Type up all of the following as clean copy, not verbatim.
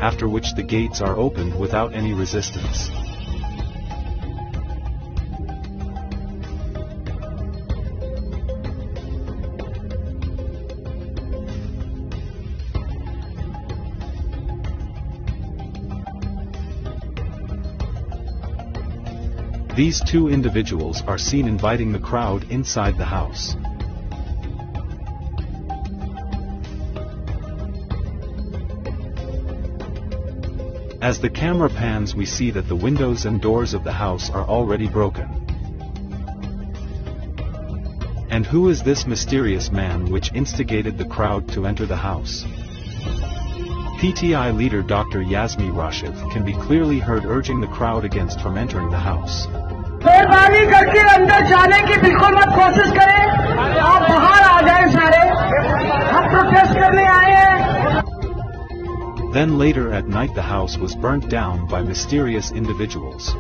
after which the gates are opened without any resistance. These two individuals are seen inviting the crowd inside the house. As the camera pans, we see that the windows and doors of the house are already broken. And who is this mysterious man which instigated the crowd to enter the house? PTI leader Dr. Yasmi Rashid can be clearly heard urging the crowd against from entering the house. मेहरबानी करके अंदर जाने की बिल्कुल मत कोशिश करें, आप बाहर आ जाएं सारे, हम प्रोटेस्ट करने आए हैं. Then later at night the house was burnt down by mysterious individuals.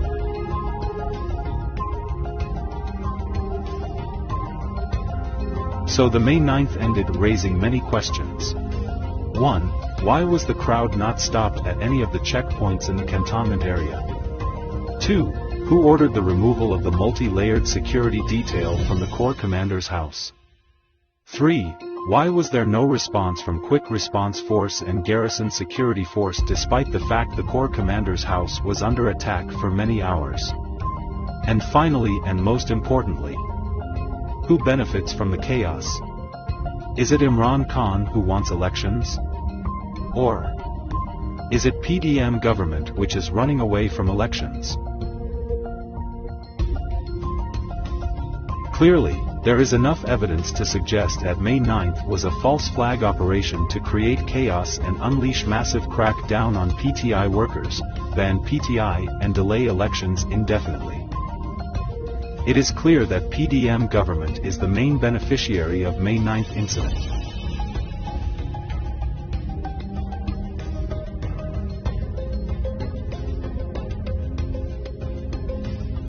So the May 9th ended raising many questions. 1. Why was the crowd not stopped at any of the checkpoints in the cantonment area? 2. Who ordered the removal of the multi-layered security detail from the Corps Commander's house? 3. Why was there no response from Quick Response Force and Garrison Security Force despite the fact the Corps Commander's house was under attack for many hours? And finally, and most importantly, who benefits from the chaos? Is it Imran Khan who wants elections? Or is it PDM government which is running away from elections? Clearly, there is enough evidence to suggest that May 9th was a false flag operation to create chaos and unleash massive crackdown on PTI workers, ban PTI and delay elections indefinitely. It is clear that PDM government is the main beneficiary of May 9th incident.